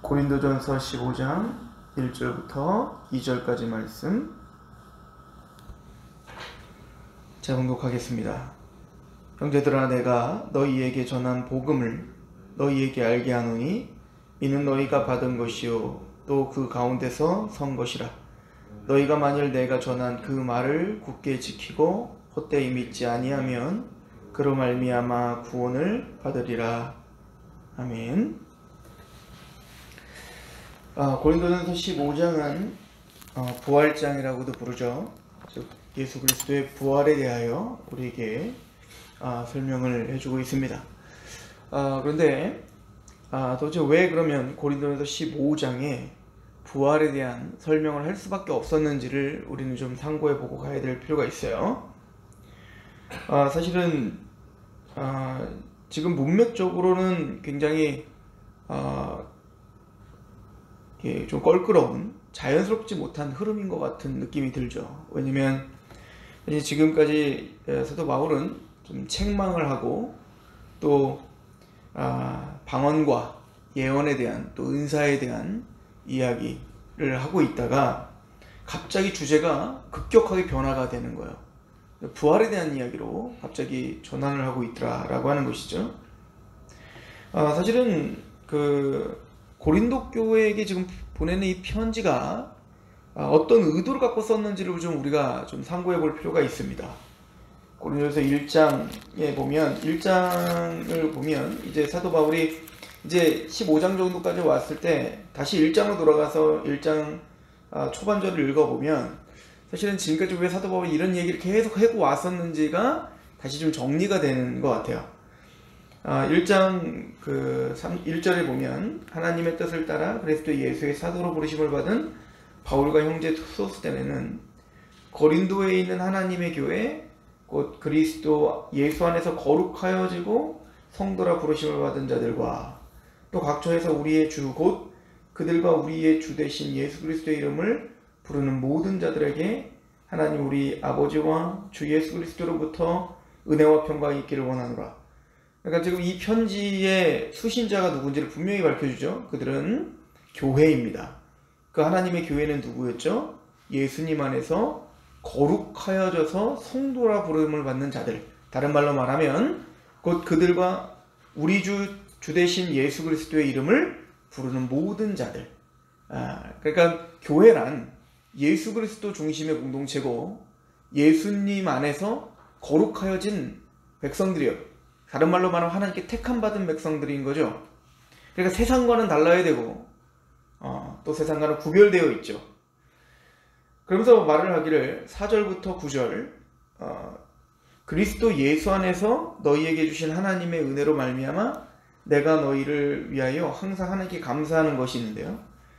고린도전서 15장 1절부터 2절까지 말씀 제가 봉독하겠습니다. 형제들아, 내가 너희에게 전한 복음을 너희에게 알게 하노니 이는 너희가 받은 것이요 또 그 가운데서 선 것이라. 너희가 만일 내가 전한 그 말을 굳게 지키고 헛되이 믿지 아니하면 그로 말미암아 구원을 받으리라. 아멘. 고린도전서 15장은 부활장이라고도 부르죠. 즉 예수 그리스도의 부활에 대하여 우리에게 설명을 해주고 있습니다. 그런데 도대체 왜 그러면 고린도전서 15장에 부활에 대한 설명을 할 수밖에 없었는지를 우리는 좀 상고해 보고 가야 될 필요가 있어요. 사실은 지금 문맥적으로는 굉장히 좀 껄끄러운, 자연스럽지 못한 흐름인 것 같은 느낌이 들죠. 왜냐면 지금까지 사도 바울은 좀 책망을 하고 또 방언과 예언에 대한 또 은사에 대한 이야기를 하고 있다가 갑자기 주제가 급격하게 변화가 되는 거예요. 부활에 대한 이야기로 갑자기 전환을 하고 있더라라고 하는 것이죠. 사실은 고린도 교회에게 지금 보내는 이 편지가 어떤 의도를 갖고 썼는지를 좀 우리가 좀 상고해 볼 필요가 있습니다. 고린도전서 1장에 보면 1장을 보면 이제 사도 바울이 이제 15장 정도까지 왔을 때 다시 1장으로 돌아가서 1장 초반절을 읽어보면 사실은 지금까지 왜 사도 바울이 이런 얘기를 계속 하고 왔었는지가 다시 좀 정리가 되는 것 같아요. 1장 1절에 보면 하나님의 뜻을 따라 그리스도 예수의 사도로 부르심을 받은 바울과 형제 소스데네는 고린도에 있는 하나님의 교회 곧 그리스도 예수 안에서 거룩하여지고 성도라 부르심을 받은 자들과 또 각처에서 우리의 주 곧 그들과 우리의 주 되신 예수 그리스도의 이름을 부르는 모든 자들에게 하나님 우리 아버지와 주 예수 그리스도로부터 은혜와 평강이 있기를 원하노라. 그러니까 지금 이 편지의 수신자가 누군지를 분명히 밝혀주죠. 그들은 교회입니다. 그 하나님의 교회는 누구였죠? 예수님 안에서 거룩하여져서 성도라 부름을 받는 자들. 다른 말로 말하면 곧 그들과 우리 주 되신 예수 그리스도의 이름을 부르는 모든 자들. 그러니까 교회란 예수 그리스도 중심의 공동체고 예수님 안에서 거룩하여진 백성들이요. 다른 말로 말하면 하나님께 택함 받은 백성들인 거죠. 그러니까 세상과는 달라야 되고 또 세상과는 구별되어 있죠. 그러면서 말을 하기를 4절부터 9절 그리스도 예수 안에서 너희에게 주신 하나님의 은혜로 말미암아 내가 너희를 위하여 항상 하나님께 감사하는 것이 있는데요.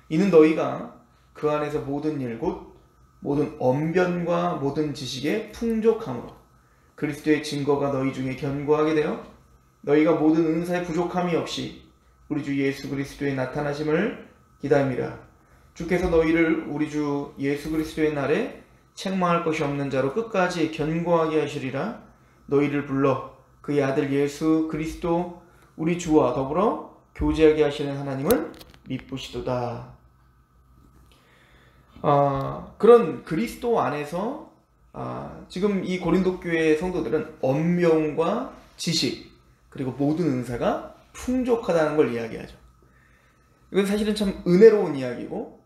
이는 너희가 그 안에서 모든 일 곧 모든 언변과 모든 지식에 풍족함으로 그리스도의 증거가 너희 중에 견고하게 되어 너희가 모든 은사에 부족함이 없이 우리 주 예수 그리스도의 나타나심을 기다립니다. 주께서 너희를 우리 주 예수 그리스도의 날에 책망할 것이 없는 자로 끝까지 견고하게 하시리라. 너희를 불러 그의 아들 예수 그리스도 우리 주와 더불어 교제하게 하시는 하나님은 미쁘시도다. 그런 그리스도 안에서 지금 이 고린도 교회의 성도들은 언명과 지식 그리고 모든 은사가 풍족하다는 걸 이야기하죠. 이건 사실은 참 은혜로운 이야기고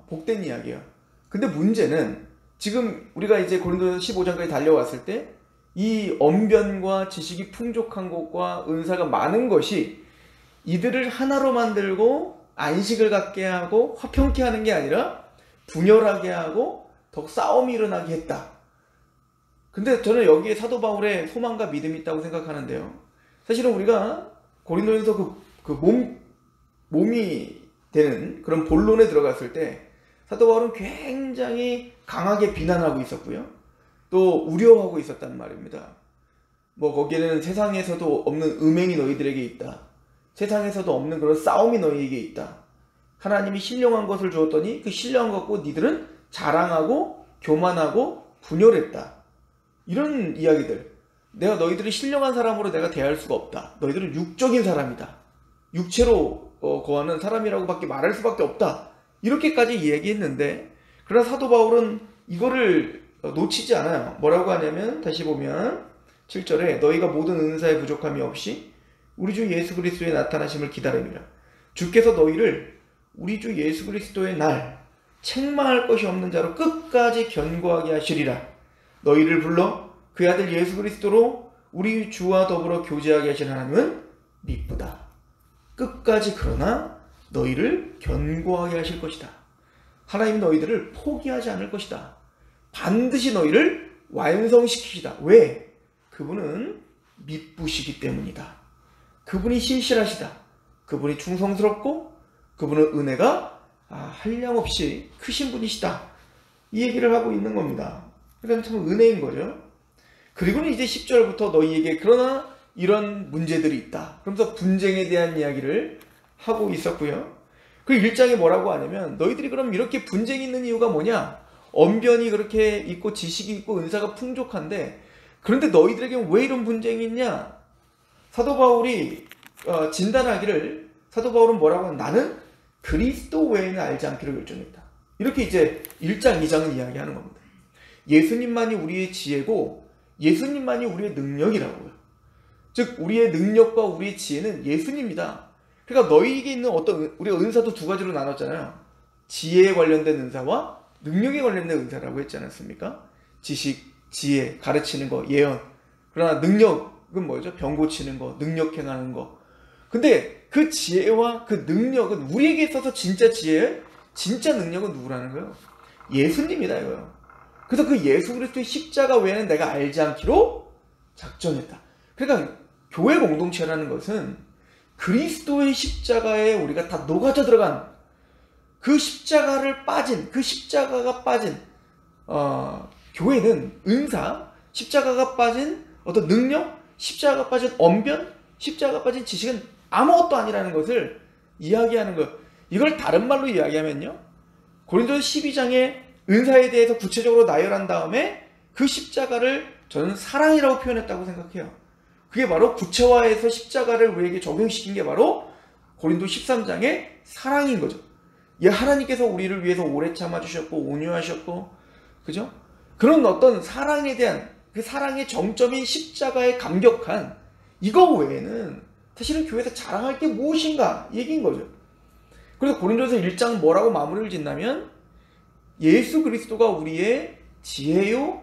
복된 이야기예요. 근데 문제는 지금 우리가 이제 고린도전서 15장까지 달려왔을 때 이 언변과 지식이 풍족한 것과 은사가 많은 것이 이들을 하나로 만들고 안식을 갖게 하고 화평케 하는 게 아니라 분열하게 하고 더욱 싸움이 일어나게 했다. 근데 저는 여기에 사도 바울의 소망과 믿음이 있다고 생각하는데요. 사실은 우리가 고린도전서 몸이 되는 그런 본론에 들어갔을 때 사도 바울은 굉장히 강하게 비난하고 있었고요. 또 우려하고 있었단 말입니다. 거기에는 세상에서도 없는 음행이 너희들에게 있다. 세상에서도 없는 그런 싸움이 너희에게 있다. 하나님이 신령한 것을 주었더니 그 신령한 것 갖고 니들은 자랑하고 교만하고 분열했다. 이런 이야기들. 내가 너희들을 신령한 사람으로 내가 대할 수가 없다. 너희들은 육적인 사람이다. 육체로 거하는 사람이라고밖에 말할 수밖에 없다. 이렇게까지 얘기했는데, 그러나 사도 바울은 이거를 놓치지 않아요. 뭐라고 하냐면 다시 보면 7절에 너희가 모든 은사에 부족함이 없이 우리 주 예수 그리스도의 나타나심을 기다립니다. 주께서 너희를 우리 주 예수 그리스도의 날 책망할 것이 없는 자로 끝까지 견고하게 하시리라. 너희를 불러 그 아들 예수 그리스도로 우리 주와 더불어 교제하게 하신 하나님은 미쁘다. 끝까지 그러나 너희를 견고하게 하실 것이다. 하나님은 너희들을 포기하지 않을 것이다. 반드시 너희를 완성시키시다. 왜? 그분은 미쁘시기 때문이다. 그분이 신실하시다. 그분이 충성스럽고 그분은 은혜가 한량없이 크신 분이시다. 이 얘기를 하고 있는 겁니다. 그러니까 참 은혜인 거죠. 그리고는 이제 10절부터 너희에게 그러나 이런 문제들이 있다. 그러면서 분쟁에 대한 이야기를 하고 있었고요. 그 1장에 뭐라고 하냐면 너희들이 그럼 이렇게 분쟁이 있는 이유가 뭐냐? 언변이 그렇게 있고 지식이 있고 은사가 풍족한데 그런데 너희들에게 왜 이런 분쟁이 있냐? 사도 바울이 진단하기를 사도 바울은 뭐라고 하면 나는 그리스도 외에는 알지 않기로 결정했다. 이렇게 이제 1장, 2장은 이야기하는 겁니다. 예수님만이 우리의 지혜고 예수님만이 우리의 능력이라고요. 즉 우리의 능력과 우리의 지혜는 예수님이다. 그러니까 너희에게 있는 우리가 은사도 두 가지로 나눴잖아요. 지혜에 관련된 은사와 능력에 관련된 은사라고 했지 않았습니까? 지식, 지혜, 가르치는 거, 예언. 그러나 능력은 뭐죠? 병 고치는 거, 능력 행하는 거. 근데 그 지혜와 그 능력은 우리에게 있어서 진짜 지혜, 진짜 능력은 누구라는 거예요? 예수님이다 이거예요. 그래서 그 예수 그리스도의 십자가 외에는 내가 알지 않기로 작정했다. 그러니까 교회 공동체라는 것은 그리스도의 십자가에 우리가 다 녹아져 들어간 그 십자가가 빠진 교회는 은사, 십자가가 빠진 어떤 능력, 십자가가 빠진 언변, 십자가가 빠진 지식은 아무것도 아니라는 것을 이야기하는 거예요. 이걸 다른 말로 이야기하면요, 고린도서 12장에 은사에 대해서 구체적으로 나열한 다음에 그 십자가를 저는 사랑이라고 표현했다고 생각해요. 그게 바로 구체화해서 십자가를 우리에게 적용시킨 게 바로 고린도 13장의 사랑인 거죠. 하나님께서 우리를 위해서 오래 참아주셨고 온유하셨고, 그죠? 그런 어떤 사랑에 대한 그 사랑의 정점인 십자가의 감격한 이거 외에는 사실은 교회에서 자랑할 게 무엇인가 얘기인 거죠. 그래서 고린도서 1장 뭐라고 마무리를 짓냐면 예수 그리스도가 우리의 지혜요,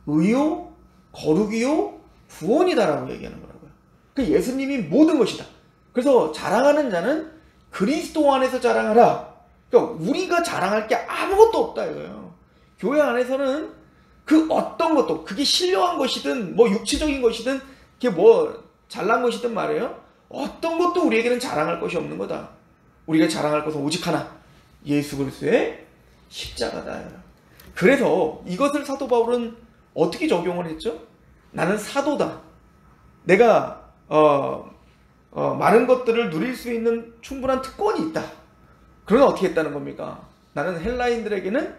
의요, 거룩이요, 구원이다라고 얘기하는 거라고요. 그 예수님이 모든 것이다. 그래서 자랑하는 자는 그리스도 안에서 자랑하라. 그러니까 우리가 자랑할 게 아무것도 없다 이거예요. 교회 안에서는 그 어떤 것도, 그게 신령한 것이든 뭐 육체적인 것이든 그게 뭐 잘난 것이든 말이에요, 어떤 것도 우리에게는 자랑할 것이 없는 거다. 우리가 자랑할 것은 오직 하나, 예수 그리스도의 십자가다. 그래서 이것을 사도 바울은 어떻게 적용을 했죠? 나는 사도다. 내가 많은 것들을 누릴 수 있는 충분한 특권이 있다. 그러나 어떻게 했다는 겁니까? 나는 헬라인들에게는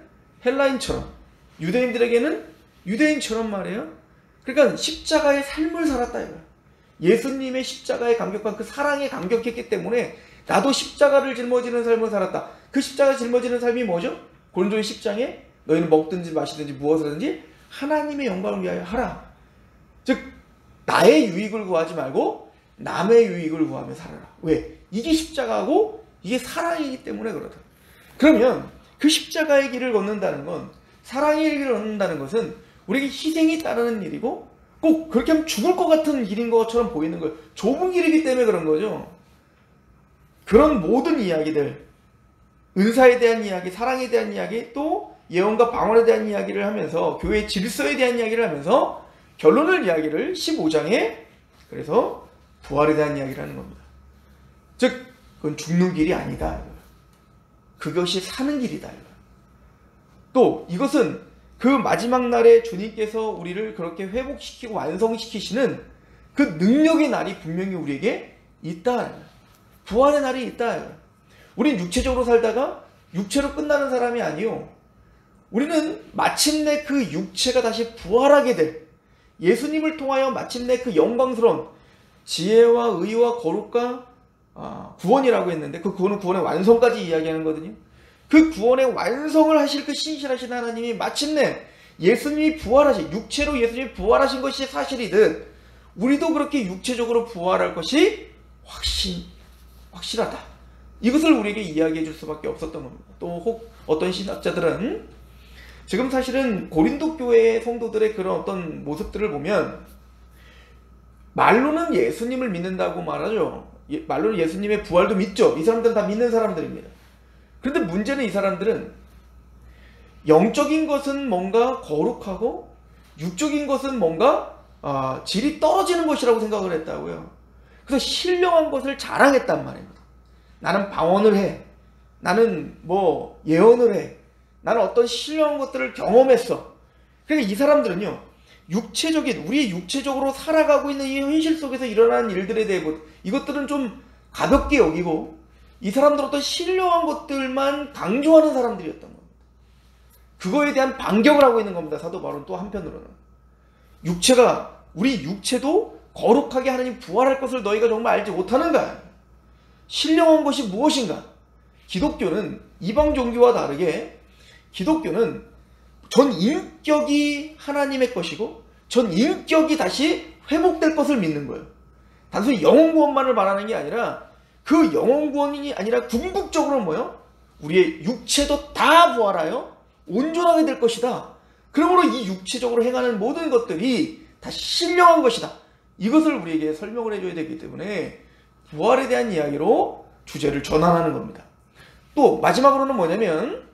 헬라인처럼, 유대인들에게는 유대인처럼 말이에요. 그러니까 십자가의 삶을 살았다 이거야. 예수님의 십자가에 감격한 그 사랑에 감격했기 때문에 나도 십자가를 짊어지는 삶을 살았다. 그 십자가 짊어지는 삶이 뭐죠? 고린도서 10장에 너희는 먹든지 마시든지 무엇을 하든지 하나님의 영광을 위하여 하라. 즉 나의 유익을 구하지 말고 남의 유익을 구하며 살아라. 왜? 이게 십자가고 이게 사랑이기 때문에 그러다. 그러면 그 십자가의 길을 걷는다는 건, 사랑의 길을 걷는다는 것은 우리에게 희생이 따르는 일이고 꼭 그렇게 하면 죽을 것 같은 길인 것처럼 보이는 거예요. 좁은 길이기 때문에 그런 거죠. 그런 모든 이야기들, 은사에 대한 이야기, 사랑에 대한 이야기, 또 예언과 방언에 대한 이야기를 하면서 교회의 질서에 대한 이야기를 하면서 결론을 이야기를 15장에 그래서 부활에 대한 이야기를 하는 겁니다. 즉 그건 죽는 길이 아니다. 그것이 사는 길이다. 또 이것은 그 마지막 날에 주님께서 우리를 그렇게 회복시키고 완성시키시는 그 능력의 날이 분명히 우리에게 있다. 부활의 날이 있다. 우린 육체적으로 살다가 육체로 끝나는 사람이 아니요. 우리는 마침내 그 육체가 다시 부활하게 될, 예수님을 통하여 마침내 그 영광스러운 지혜와 의와 거룩과 구원이라고 했는데 그 구원은 구원의 완성까지 이야기하는 거거든요. 그 구원의 완성을 하실 그 신실하신 하나님이 마침내 예수님이 부활하신, 육체로 예수님이 부활하신 것이 사실이듯 우리도 그렇게 육체적으로 부활할 것이 확실하다. 이것을 우리에게 이야기해 줄 수밖에 없었던 겁니다. 또 혹 어떤 신학자들은 지금 사실은 고린도 교회의 성도들의 그런 어떤 모습들을 보면 말로는 예수님을 믿는다고 말하죠. 말로는 예수님의 부활도 믿죠. 이 사람들은 다 믿는 사람들입니다. 그런데 문제는 이 사람들은 영적인 것은 뭔가 거룩하고 육적인 것은 뭔가 질이 떨어지는 것이라고 생각을 했다고요. 그래서 신령한 것을 자랑했단 말입니다. 나는 방언을 해. 나는 뭐 예언을 해. 나는 어떤 신령한 것들을 경험했어. 그러니까 이 사람들은요, 우리의 육체적으로 살아가고 있는 이 현실 속에서 일어나는 일들에 대해 이것들은 좀 가볍게 여기고 이 사람들은 어떤 신령한 것들만 강조하는 사람들이었던 겁니다. 그거에 대한 반격을 하고 있는 겁니다. 사도 바울은 또 한편으로는 우리 육체도 거룩하게 하나님 부활할 것을 너희가 정말 알지 못하는가? 신령한 것이 무엇인가? 기독교는 이방 종교와 다르게 기독교는 전 인격이 하나님의 것이고 전 인격이 다시 회복될 것을 믿는 거예요. 단순히 영혼 구원만을 말하는 게 아니라 그 영혼 구원이 아니라 궁극적으로 뭐요? 우리의 육체도 다 부활하여 온전하게 될 것이다. 그러므로 이 육체적으로 행하는 모든 것들이 다 신령한 것이다. 이것을 우리에게 설명을 해줘야 되기 때문에 부활에 대한 이야기로 주제를 전환하는 겁니다. 또 마지막으로는 뭐냐면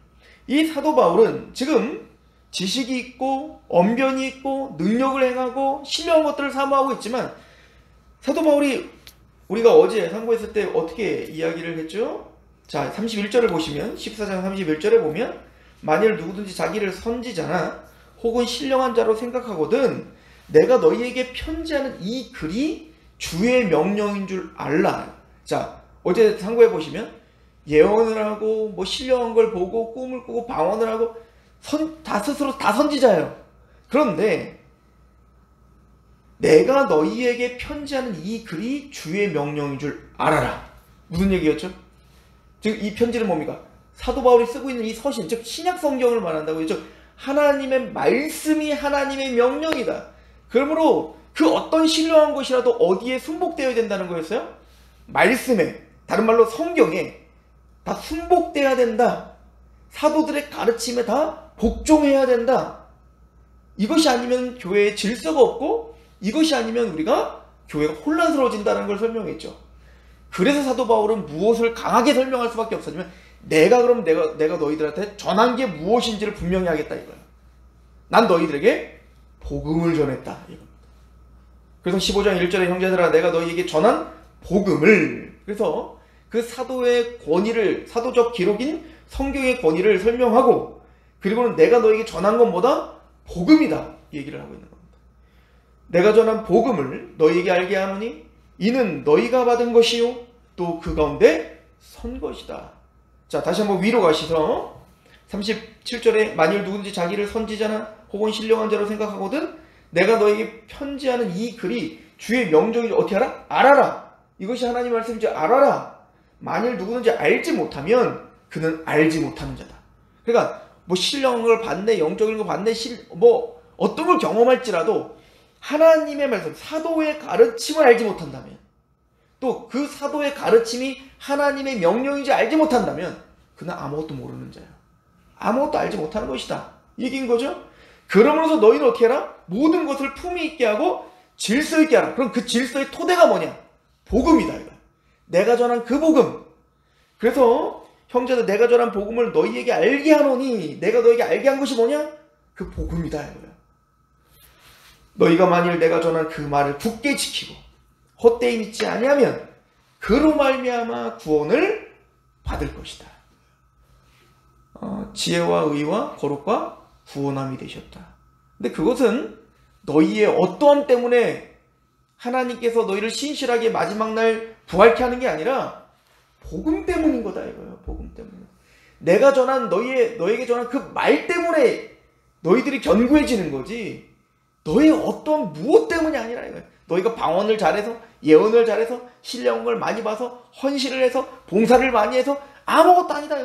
이 사도 바울은 지금 지식이 있고 언변이 있고 능력을 행하고 신령한 것들을 사모하고 있지만 사도 바울이 우리가 어제 상고했을 때 어떻게 이야기를 했죠? 자, 31절을 보시면 14장 31절에 보면 만일 누구든지 자기를 선지자나 혹은 신령한 자로 생각하거든 내가 너희에게 편지하는 이 글이 주의 명령인 줄 알라. 자, 어제 상고해 보시면 예언을 하고 뭐 신령한 걸 보고 꿈을 꾸고 방언을 하고 스스로 다 선지자예요. 그런데 내가 너희에게 편지하는 이 글이 주의 명령인 줄 알아라. 무슨 얘기였죠? 즉 이 편지는 뭡니까? 사도 바울이 쓰고 있는 이 서신, 즉 신약 성경을 말한다고요. 즉 하나님의 말씀이 하나님의 명령이다. 그러므로 그 어떤 신령한 것이라도 어디에 순복되어야 된다는 거였어요? 말씀에, 다른 말로 성경에 다 순복되어야 된다. 사도들의 가르침에 다 복종해야 된다. 이것이 아니면 교회에 질서가 없고 이것이 아니면 우리가 교회가 혼란스러워진다는 걸 설명했죠. 그래서 사도 바울은 무엇을 강하게 설명할 수밖에 없었냐면 내가 너희들한테 전한 게 무엇인지를 분명히 하겠다 이거야. 난 너희들에게 복음을 전했다 이겁니다. 그래서 15장 1절에 형제들아 내가 너희에게 전한 복음을, 그래서 그 사도의 권위를, 사도적 기록인 성경의 권위를 설명하고 그리고는 내가 너희에게 전한 건 뭐다? 복음이다 이 얘기를 하고 있는 겁니다. 내가 전한 복음을 너희에게 알게 하노니 이는 너희가 받은 것이요 또 그 가운데 선 것이다. 자, 다시 한번 위로 가시서 37절에 만일 누군지 자기를 선지자나 혹은 신령한 자로 생각하거든 내가 너에게 편지하는 이 글이 주의 명령인지 어떻게 알아? 알아라. 이것이 하나님의 말씀인지 알아라. 만일 누구든지 알지 못하면 그는 알지 못하는 자다. 그러니까 뭐 신령한 걸 받네, 영적인 걸 받네, 뭐 어떤 걸 경험할지라도 하나님의 말씀, 사도의 가르침을 알지 못한다면 또 그 사도의 가르침이 하나님의 명령인지 알지 못한다면 그는 아무것도 모르는 자야. 아무것도 알지 못하는 것이다. 얘기인 거죠. 그러면서 너희는 어떻게 해라? 모든 것을 품위 있게 하고 질서 있게 하라. 그럼 그 질서의 토대가 뭐냐? 복음이다. 이거. 내가 전한 그 복음. 그래서 형제들 내가 전한 복음을 너희에게 알게 하노니 내가 너희에게 알게 한 것이 뭐냐? 그 복음이다. 이거야. 너희가 만일 내가 전한 그 말을 굳게 지키고 헛되이 믿지 아니하면 그로 말미암아 구원을 받을 것이다. 지혜와 의와 거룩과 구원함이 되셨다. 근데 그것은 너희의 어떠함 때문에 하나님께서 너희를 신실하게 마지막 날 부활케 하는 게 아니라 복음 때문인 거다 이거예요. 복음 때문에. 내가 전한 너에게 전한 그 말 때문에 너희들이 견고해지는 거지 너의 어떤 무엇 때문이 아니라 이거예요. 너희가 방언을 잘해서 예언을 잘해서 신령을 많이 봐서 헌신을 해서 봉사를 많이 해서 아무것도 아니다.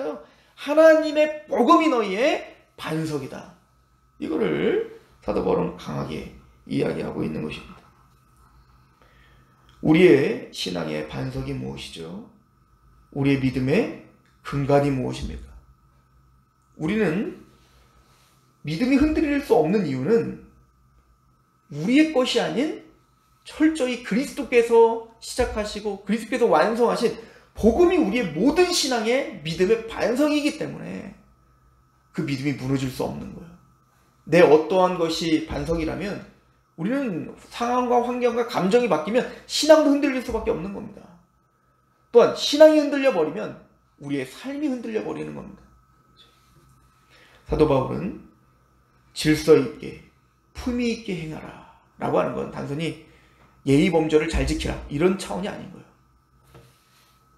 하나님의 복음이 너희의 반석이다. 이거를 사도 바울은 강하게 이야기하고 있는 것입니다. 우리의 신앙의 반석이 무엇이죠? 우리의 믿음의 근간이 무엇입니까? 우리는 믿음이 흔들릴 수 없는 이유는 우리의 것이 아닌 철저히 그리스도께서 시작하시고 그리스도께서 완성하신 복음이 우리의 모든 신앙의 믿음의 반석이기 때문에 그 믿음이 무너질 수 없는 거예요. 내 어떠한 것이 반석이라면 우리는 상황과 환경과 감정이 바뀌면 신앙도 흔들릴 수밖에 없는 겁니다. 또한 신앙이 흔들려 버리면 우리의 삶이 흔들려 버리는 겁니다. 사도 바울은 질서 있게 품위 있게 행하라 라고 하는 건 단순히 예의 범절을 잘 지키라 이런 차원이 아닌 거예요.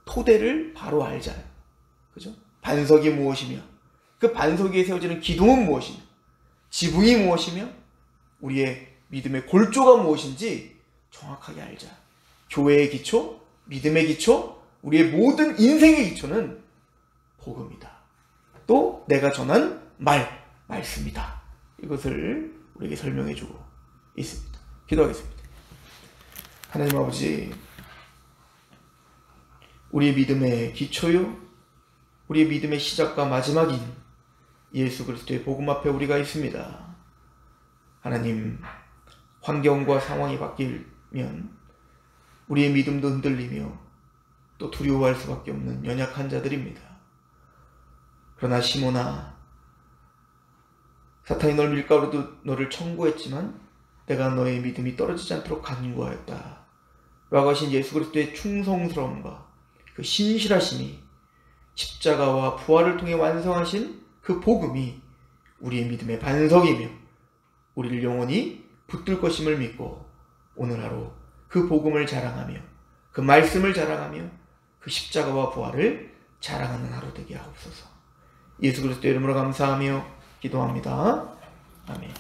토대를 바로 알자. 그죠? 반석이 무엇이며 그 반석 위에 세워지는 기둥은 무엇이며 지붕이 무엇이며 우리의 믿음의 골조가 무엇인지 정확하게 알자. 교회의 기초, 믿음의 기초, 우리의 모든 인생의 기초는 복음이다. 또 내가 전한 말씀이다. 이것을 우리에게 설명해 주고 있습니다. 기도하겠습니다. 하나님 아버지, 우리의 믿음의 기초요, 우리의 믿음의 시작과 마지막인 예수 그리스도의 복음 앞에 우리가 있습니다. 하나님, 환경과 상황이 바뀌면 우리의 믿음도 흔들리며 또 두려워할 수밖에 없는 연약한 자들입니다. 그러나 시몬아, 사탄이 널 밀가루도 너를 청구했지만 내가 너의 믿음이 떨어지지 않도록 간구하였다 라고 하신 예수 그리스도의 충성스러움과 그 신실하심이 십자가와 부활을 통해 완성하신 그 복음이 우리의 믿음의 반석이며 우리를 영원히 붙들 것임을 믿고 오늘 하루 그 복음을 자랑하며 그 말씀을 자랑하며 그 십자가와 부활을 자랑하는 하루 되게 하옵소서. 예수 그리스도 이름으로 감사하며 기도합니다. 아멘.